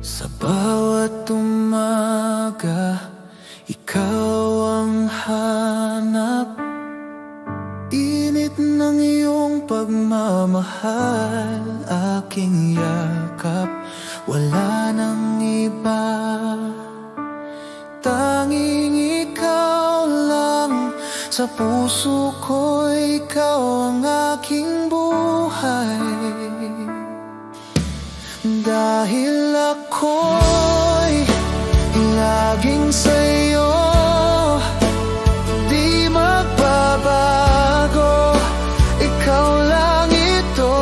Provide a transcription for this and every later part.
Sa bawat umaga, ikaw ang hanap. Init ng iyong pagmamahal, aking yakap. Wala nang iba, tanging ikaw lang. Sa puso ko, ikaw ang aking buhay. Dahil ako'y laging sa'yo, di magbabago. Ikaw lang ito,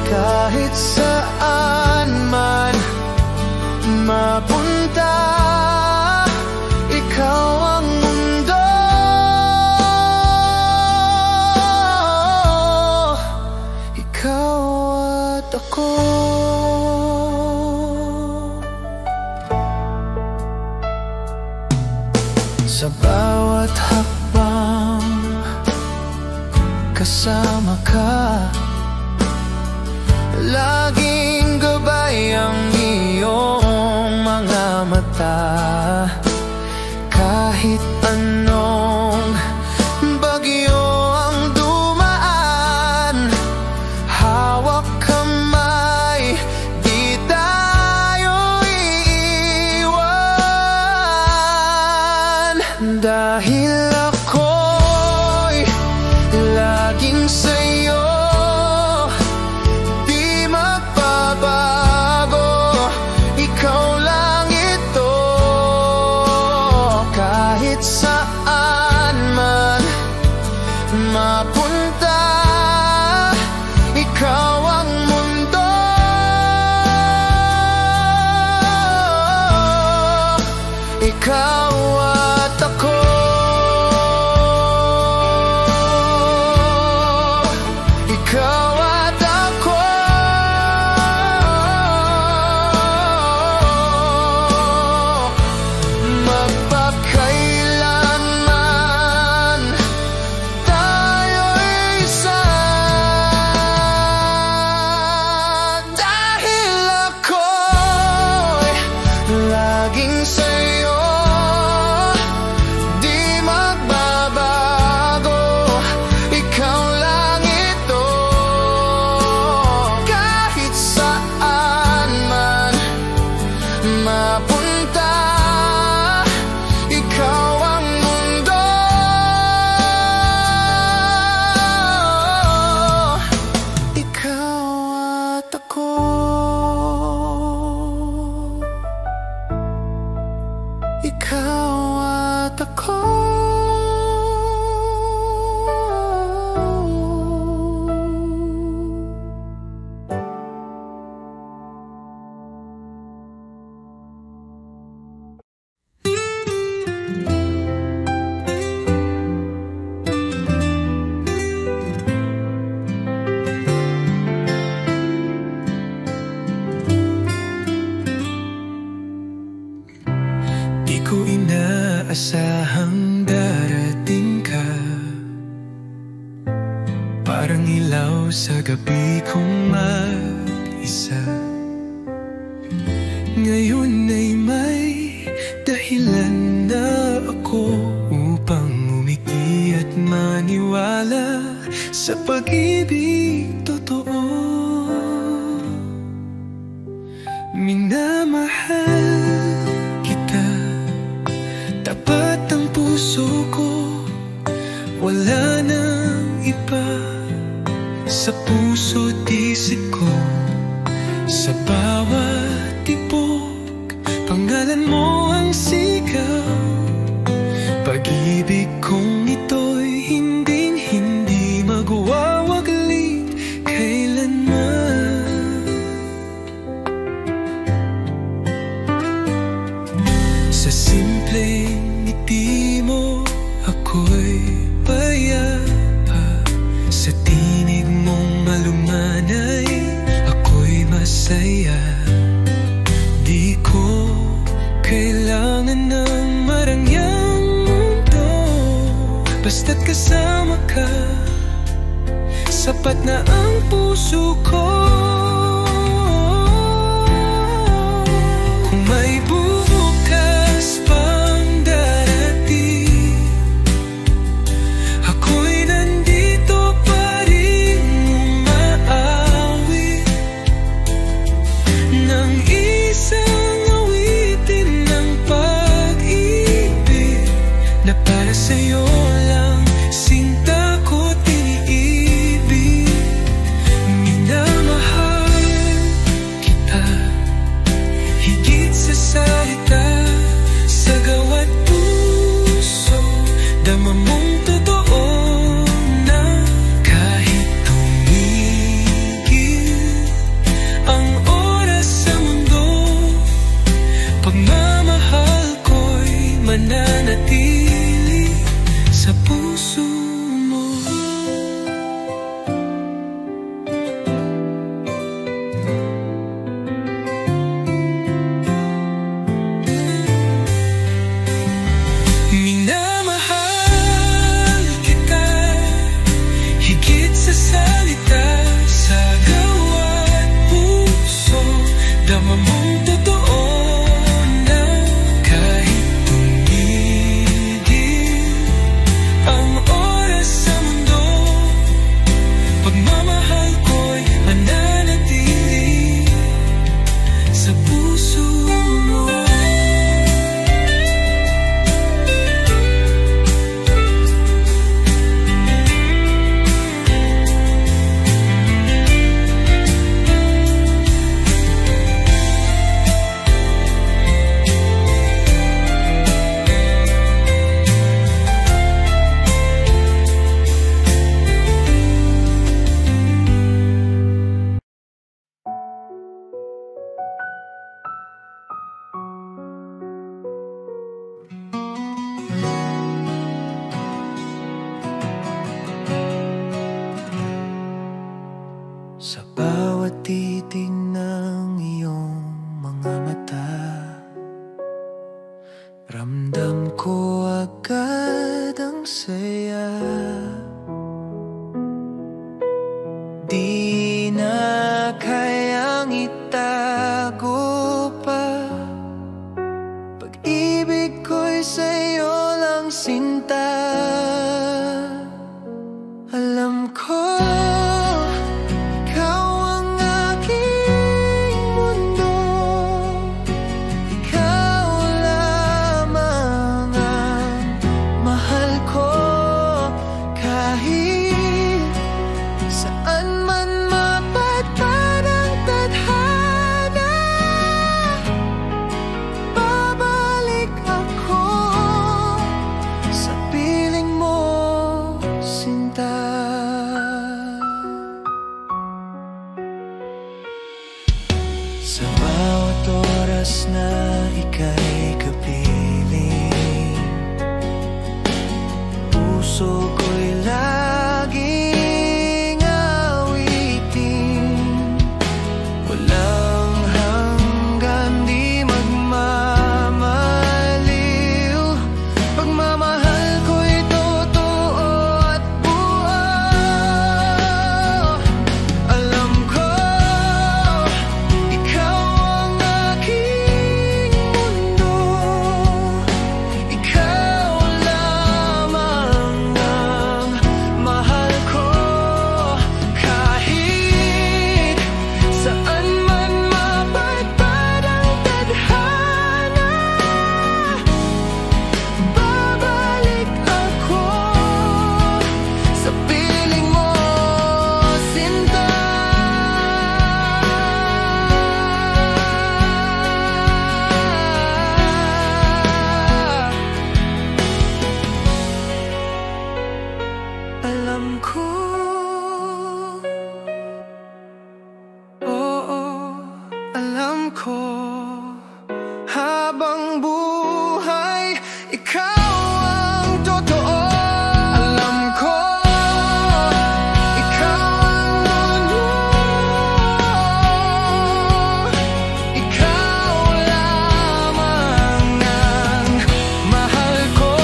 kahit saan man mapunta. Ikaw ang mundo, ikaw at ako. Sa bawat hakbang, kasama ka. Laging gabay ang iyong mga mata. Kahit anong bagyo ang dumaan, hawak kamay, di tayo iiwan. Dahil ako'y laging sa'yo, di magbabago. Ikaw lang ito, kahit saan man mapunta. Ikaw ang mundo, ikaw at ako. Ikaw at ako, magpakailanman tayo'y isa. Dahil ako'y laging sa'yo, di magbabago. Ikaw lang ito, kahit saan man mapunta. Ikaw ang mundo, ikaw at ako. Ikaw at ako. Di ko inaasahang darating ka, parang ilaw sa gabi kong mag-isa. Ngayon ay may dahilan na ako upang umiti at maniwala sa pag-ibig totoo. Minamahal kita, tapat ang puso ko. Wala nang iba sa puso't isip ko. Sa bawat tibok, pangalan mo ang sigaw. Pag-ibig kong ito'y hinding-hindi magwawaglit kailanman. Sa simpleng ngiti mo, ako'y payapa. Sa tinig mong malumanay, ako'y masaya. Di ko kailangan ng marangyang mundo, basta't kasama ka. Sapat na ang puso ko. Sa bawat oras na ika'y kapiling, puso ko'y laging awitin. Walang hanggan, di magmamaliw. Pagmamahal ko'y totoo at buo. Alam ko, ikaw ang aking mundo. Ikaw lamang ang mahal ko. Kahit saan man mapadpad ang tadhana, babalik ako sa piling mo, sinta. Alam ko, oo, alam ko, habang buhay, ikaw ang totoo. Alam ko, ikaw ang mundo. Ikaw lamang ang mahal ko.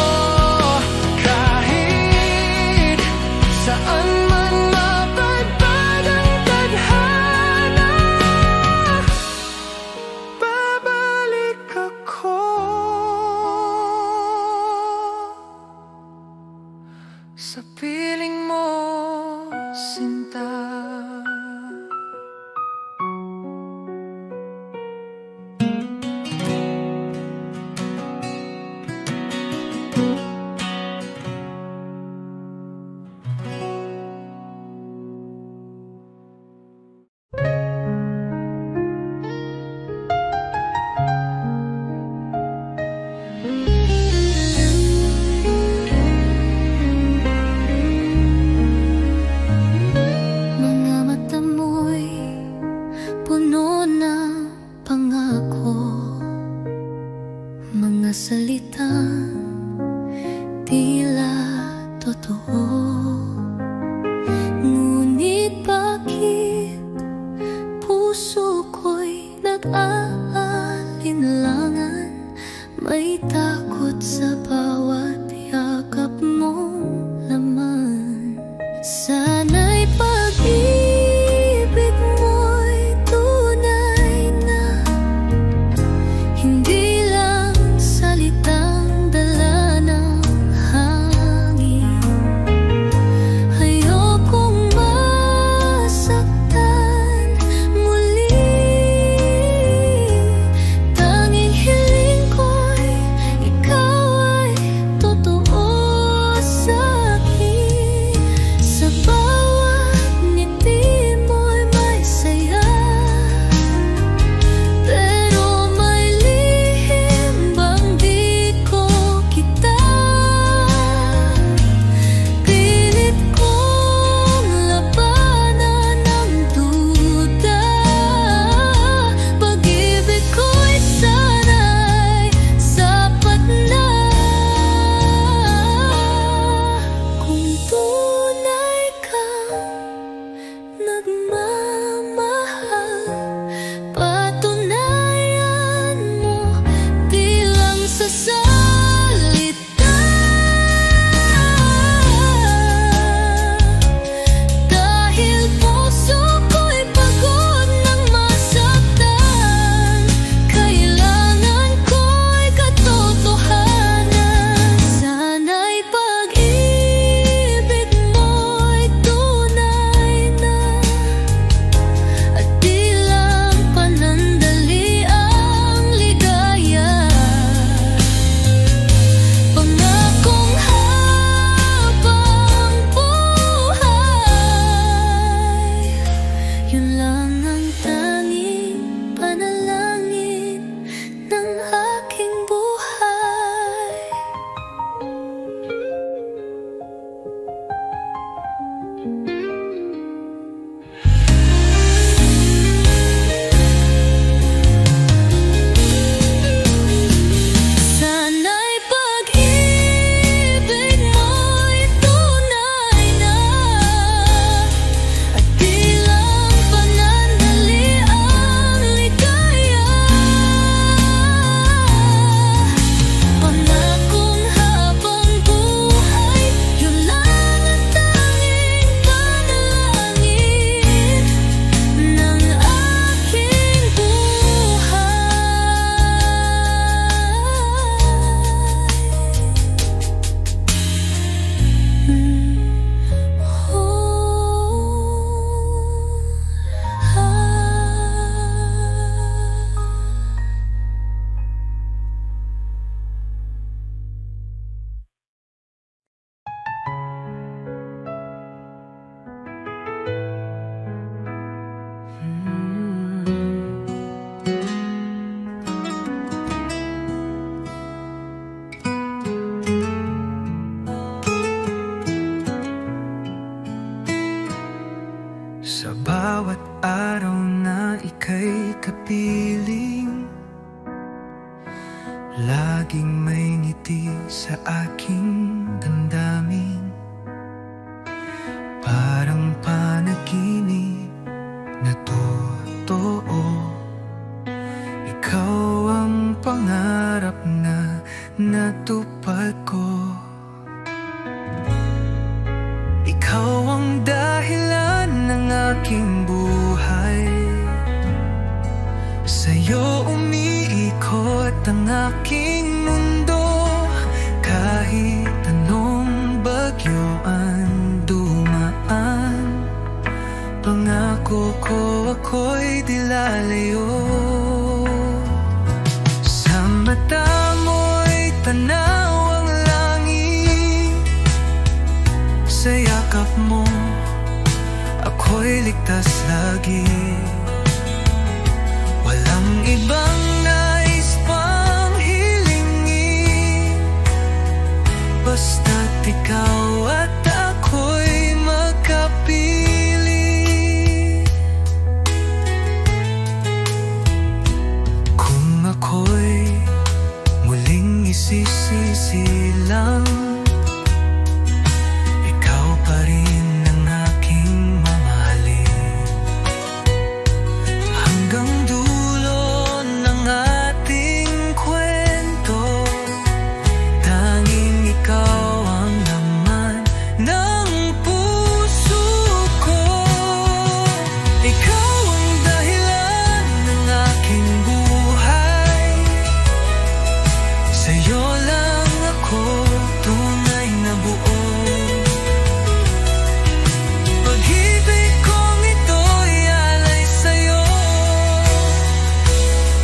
Kahit saan man mapadpad ang tadhana, babalik ako sa piling mo, sinta. Mga mata mo'y puno ng pangako, mga salitang tila totoo. Ngunit bakit puso ko'y nag-aalinlangan? May takot sa bawat yakap mong laman. Sana'y pag-ibig mo'y tunay na, hindi lang salitang dala ng hangin. Ayokong masaktan muli. Tanging hiling ko'y ikaw ay totoo. piling. Laging may ngiti sa aking damdamin, parang panaginip na totoo. Ikaw ang pangarap na natupad ko. Ikaw ang dahilan ng aking buhay. Sa'yo umiikot ang aking mundo. Kahit anong bagyo ang dumaan, pangako ko ako'y di lalayo. Sa mata mo'y tanaw ang langit. Sa yakap mo ako'y ligtas lagi. Walang ibang nais pang hilingin, basta't ikaw at ako'y magkapili. Kung ako'y muling isisisilang, ikaw pa rin ang aking mamahalin. Hanggang dulo ng ating kwento, tanging ikaw ang laman ng puso ko. Ikaw ang dahilan ng aking buhay. Sa'yo lang ako tunay na buo. Pag-ibig kong ito'y alay sa'yo.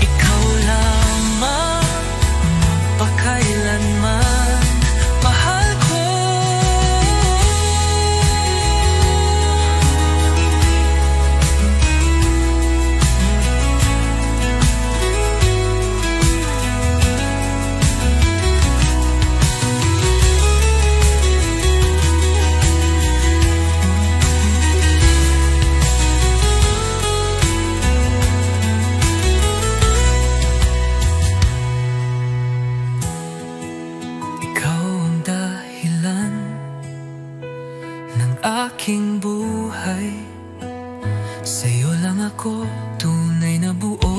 Ikaw lamang magpakailanman, mahal ko. Ikaw ang dahilan ng aking buhay. Sa'yo lang ako tunay na buo.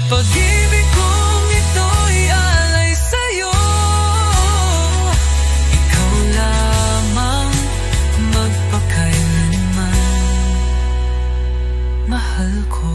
Pag-ibig kong ito'y alay sa'yo. Ikaw lamang magpakailanman, mahal ko.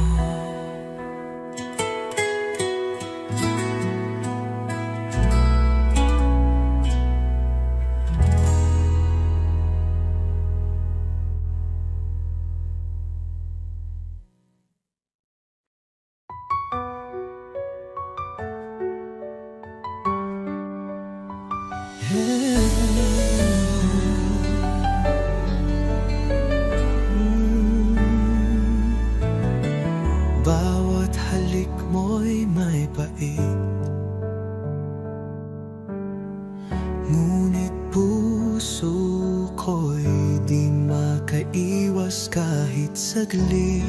Bawat halik mo'y may pait, ngunit puso ko'y di makaiwas kahit saglit.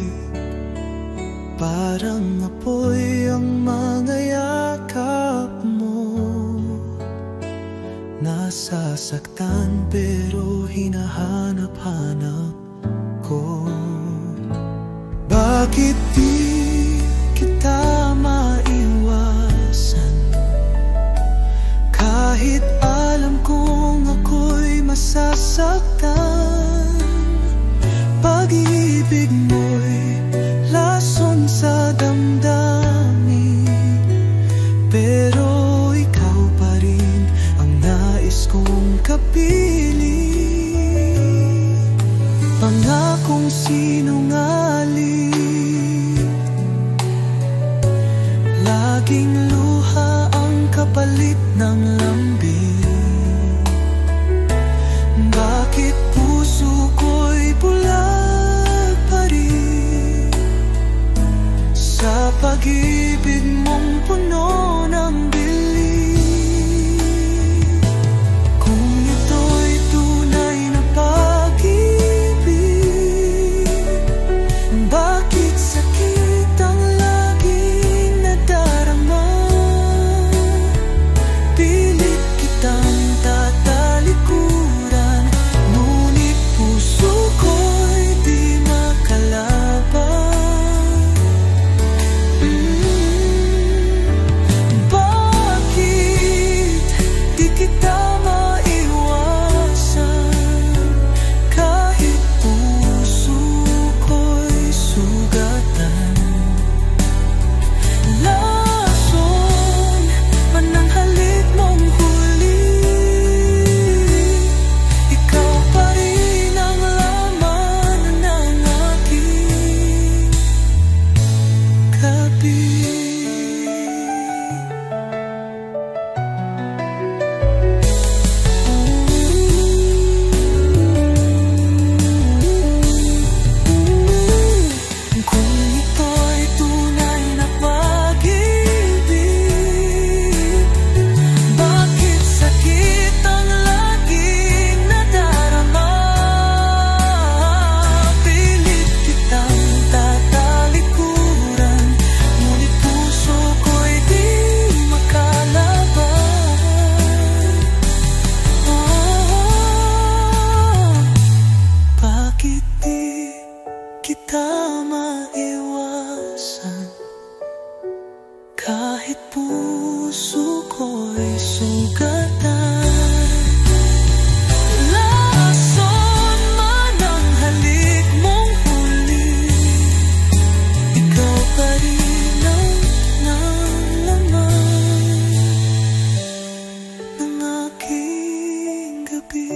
Parang apoy ang mga yakap mo. Nasasaktan pero hinahanap-hanap ko. Bakit di kita maiwasan? Kahit alam kong ako'y masasaktan, pag-ibig mo'y lason sa damdamin. Pero ikaw pa rin ang nais kong kapiling. Pangakong sinungaling, laging luha ang kapalit ng lambing. Bakit puso ko'y bulag pa rin sa pag-ibig mong puno ng bili? Kung ito'y tunay na pag-ibig, bakit sakit ang kahit puso ko'y sugatan. Lason man ang halik mong huli, ikaw pa rin ang nalaman ng aking gabi.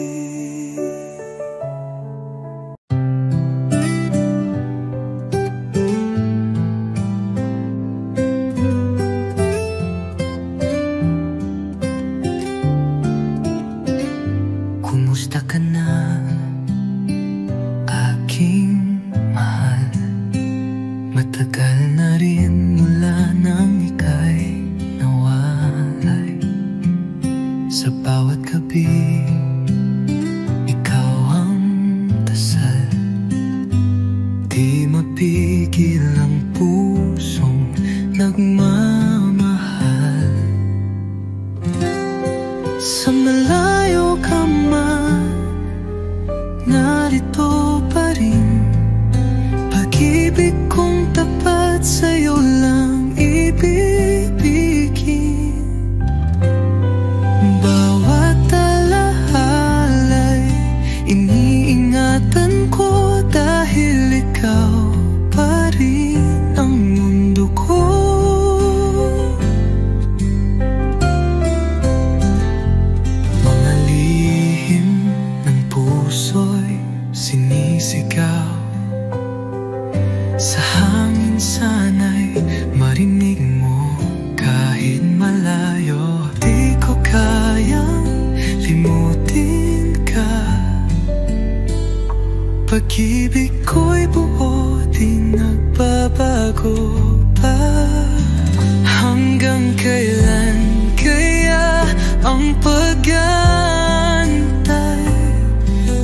Kumusta ka na, aking mahal? Matagal na rin mula nang ika'y nawalay. Sa bawat gabi, ikaw ang dasal. Di mapigil ang pusong nagmamahal. Sa malayo ka man, narito pa rin. Pag-ibig kong tapat sa'yo lang ibibigin. Bawat alahalay iniingatan ko, dahil ikaw pa rin ang mundo ko. Mga lihim ng puso'y sinisigaw. Sa hangin sana'y marinig mo kahit malayo. Di ko kayang limutin ka. Pag-ibig ko'y buo, di nagbabago pa. Hanggang kailan kaya ang pag-antay?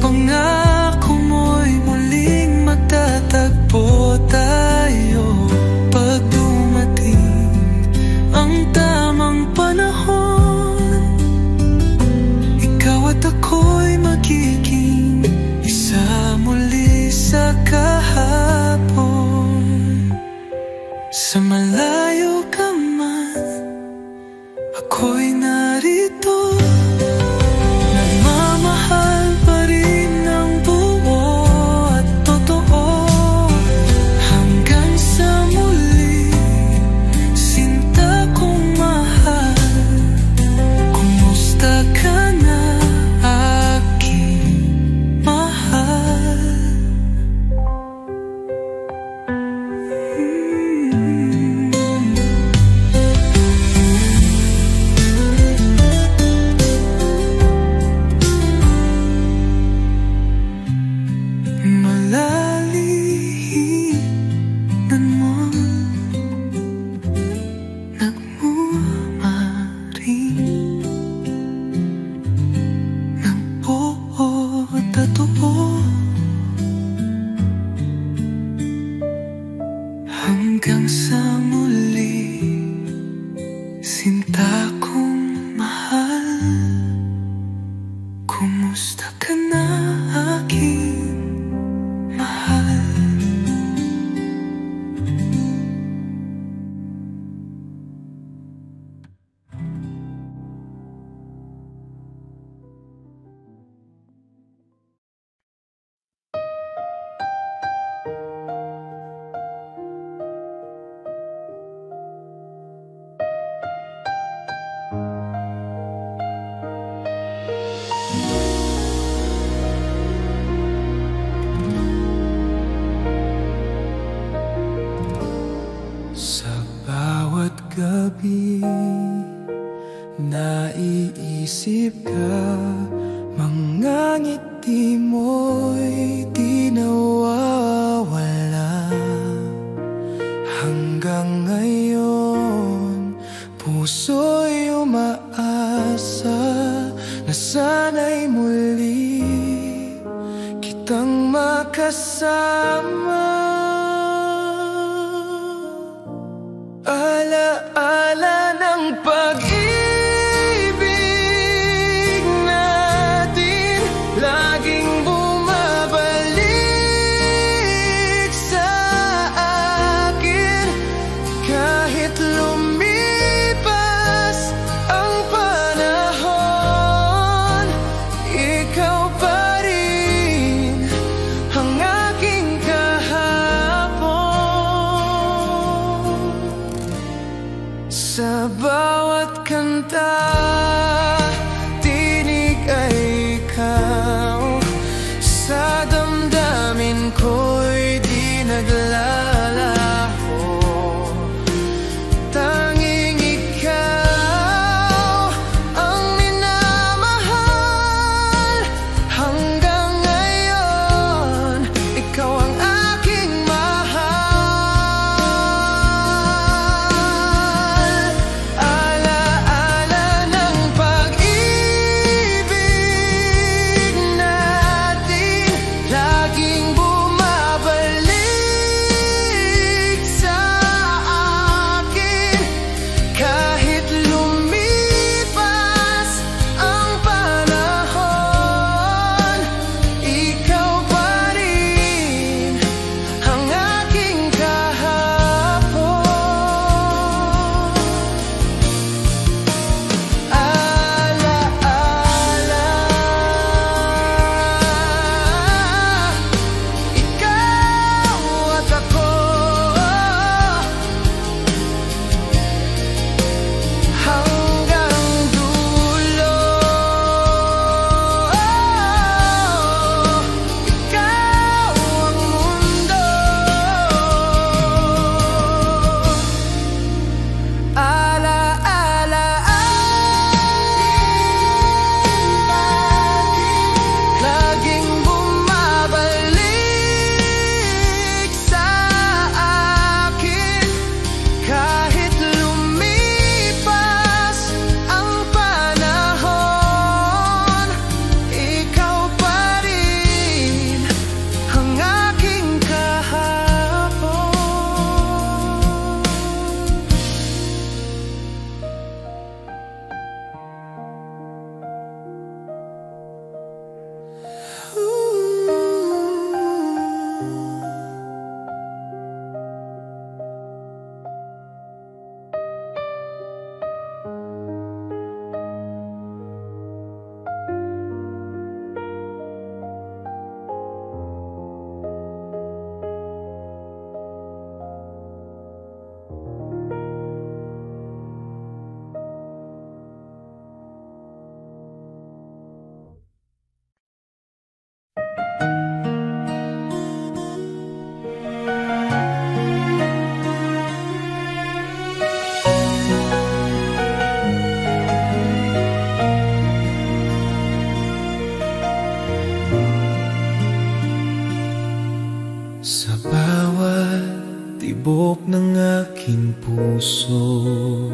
Pangako mo'y muling magtatagpo tayo. Pag dumating ang tamang panahon, ikaw at ako'y magiging isa muli sa kahapon. Sa malayo ka man, ako'y narito. Nagmamahal pa rin ng buo at totoo. Hanggang sa muli, sinta kong mahal. Kumusta ka na, aking mahal? Malalihinan mo, nagmamaring ng buo at totoo. Hanggang sa muli, sinta kong mahal. Kumusta ka na, aking mahal? Sa bawat gabi, naiisip ka. Mga ngiti mo'y di nawawala. Hanggang ngayon, puso'y umaasa na sana'y muli kitang makasama. Ala-ala ng pag-ibig natin, laging bumabalik sa akin. Kahit lumilipad Sa bawat kanta, tinig ay ikaw. Sa damdamin ko'y di naglalaho. Tanging ikaw ang minamahal. Hanggang ngayon, ikaw ang aking mahal. Alaala ng pag-ibig natin, laging bumabalik sa akin. Kahit lumipas ang panahon, ikaw pa rin ang aking kahapon. Alaala, ikaw at ako, hanggang dulo. Ikaw ang mundo. Alaala, laging bumabalik sa akin. Kahit lumipas ang panahon, ikaw pa rin ang aking kahapon. Sa bawat tibok ng aking puso,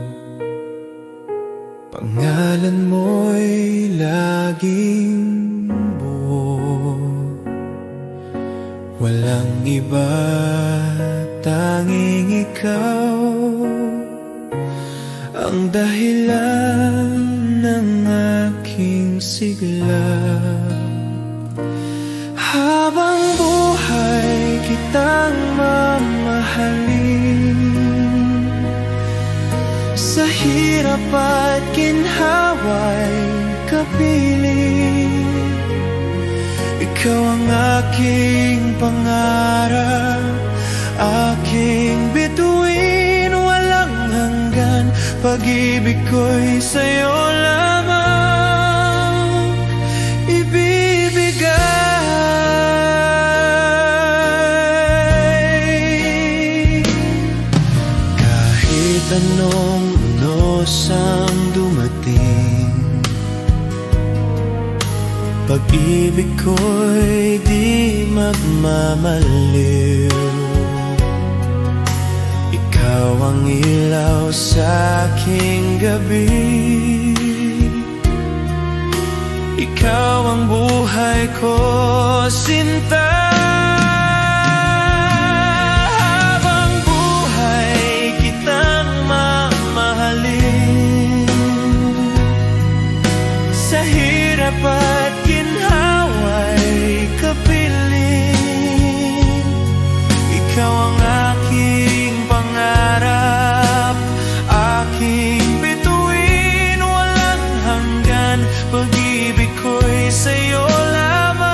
pangalan mo'y laging buo. Walang iba, tanging ikaw ang dahilan ng aking sigla. Habang buhay kitang mamahalin, sa hirap at ginhawa'y kapiling. Ikaw ang aking pangarap, aking bituin, walang hanggan. Pag-ibig ko'y sa'yo lamang ibibigay. Kahit anong unos ang dumating, pag-ibig ko'y di magmamaliw. Ikaw ang ilaw sa aking gabi, ikaw ang buhay ko, sinta. Habang buhay kitang mamahalin, sa hirap at ginhawa'y kapiling. Ikaw ang aking pangarap, aking bituin, walang hanggan. Pag-ibig ko'y sa'yo lamang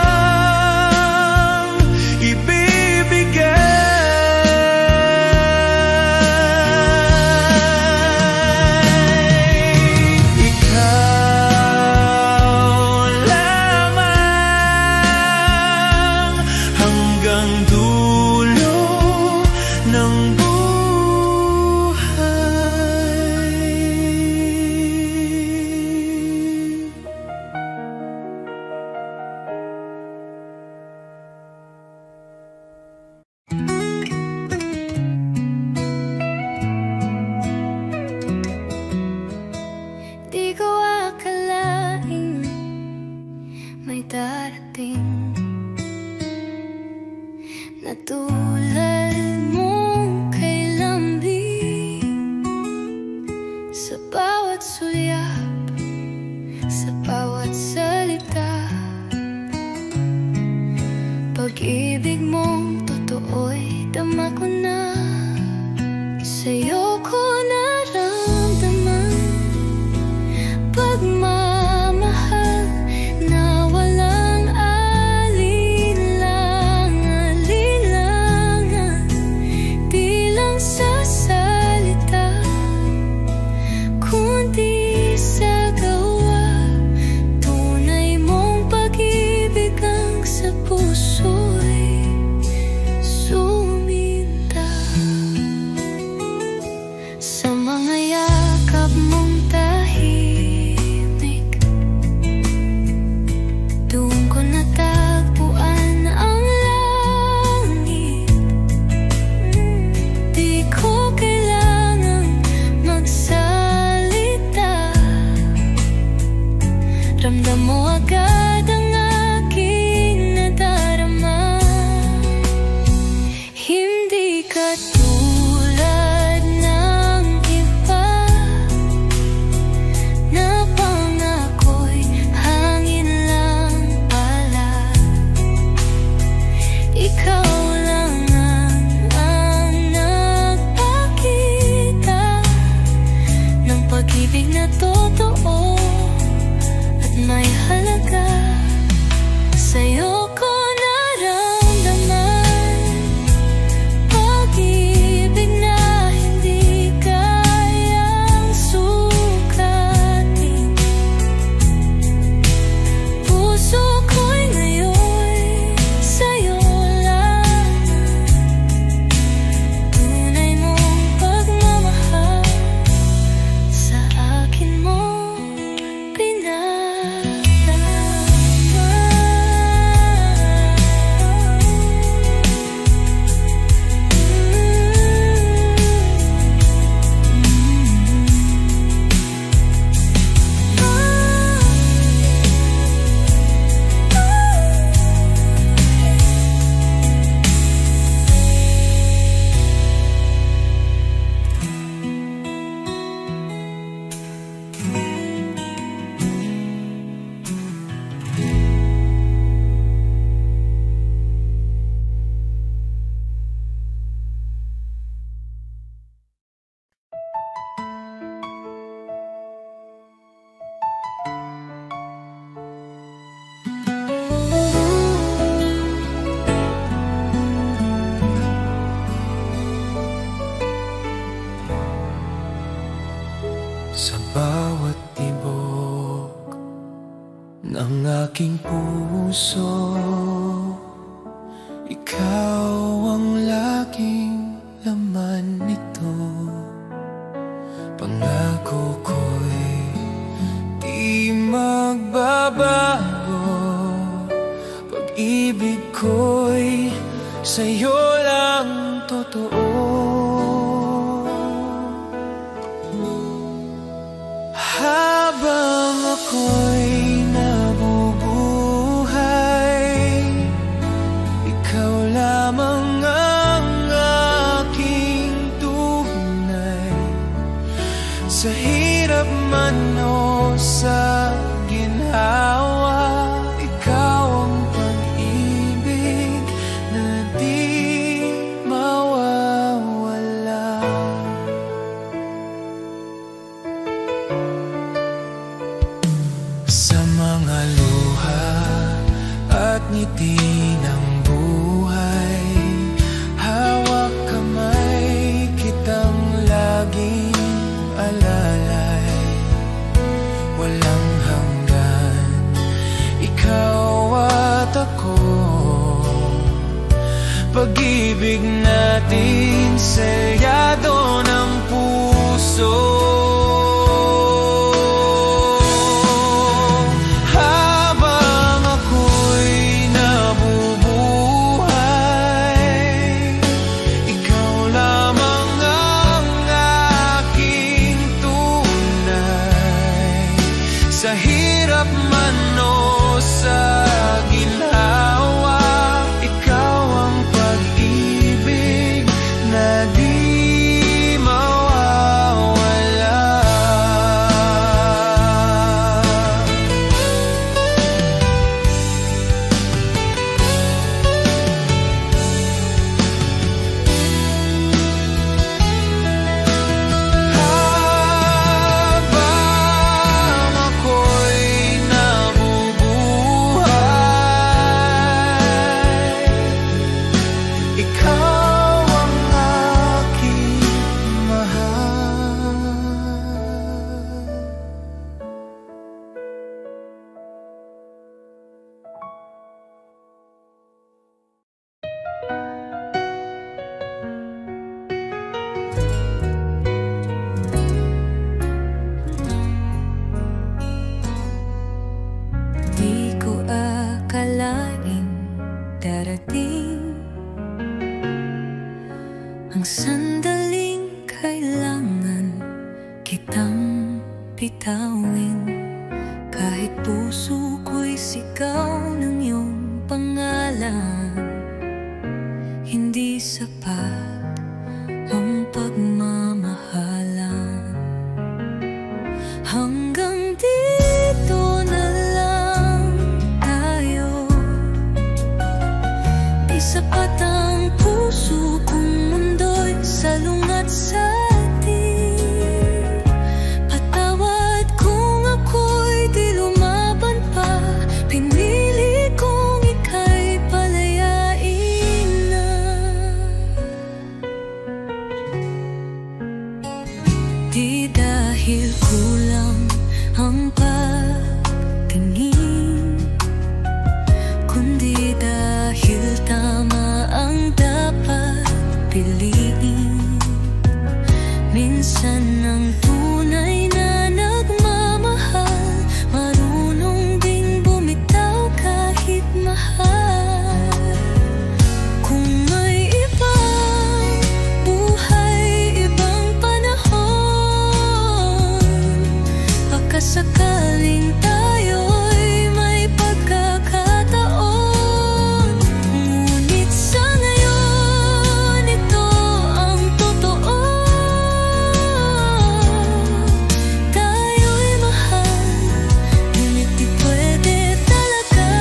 na totoo at may halaga. Sa'yo ko naramdaman pag-ibig na hindi kayang sukatin. Puso ko'y ngayon sa'yo lang. Tunay mong pagmamahal sa akin mo sa bawat tibok ng aking puso. Ikaw ang laging laman nito. Pangako ko'y di magbabago. Pag-ibig ko'y sa'yo lang totoo. Habang ako'y nabubuhay, ikaw lamang ang aking tunay. Sa hirap man o sa ginhawa, ikaw ang pag-ibig na di mawawala. Sa mga luha at ngiti ng buhay, hawak kamay kitang laging alalay. Walang hanggan, ikaw at ako. Pag-ibig natin selyado ng puso. Sa hirap man o sa ginhawa, ikaw ang pag-ibig na di mawawala. Akalain darating ang sandaling kailangan kitang bitawin. Kahit puso ko'y sigaw ng iyong pangalan, hindi sapat ang pagmamahalan. Hanggang dito na lang tayo. Di sapat ang puso kung mundo'y salungat sa atin. Patawad Di dahil kulang ang pagtingin, kundi dahil tama ang dapat piliin. Minsan ang tunay na nagmamahal marunong ding bumitaw kahit mahal. Kung may ibang buhay, ibang panahon, baka sakaling tayo'y may pagkakataon. Ngunit sa ngayon, ito ang totoo. Tayo'y mahal, ngunit di pwede talaga.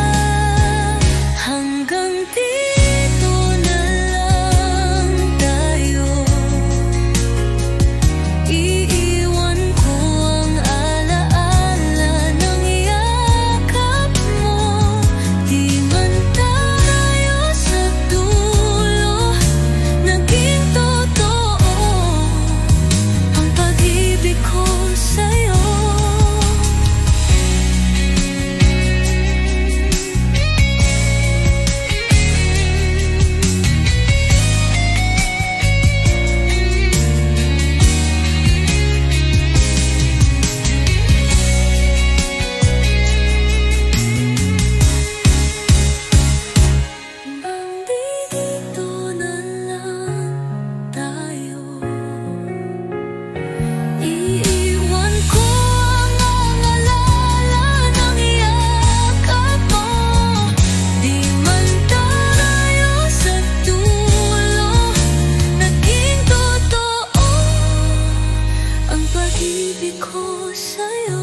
Hanggang dito na lang tayo. Iiwan ko ang alaala ng yakap mo. Di man tayo sa dulo naging totoo ang pag-ibig ko sa'yo. Hanggang dito na lang tayo. Iiwan ko ang alaala ng yakap mo. Di man tayo sa dulo naging totoo ang pag-ibig ko sa'yo.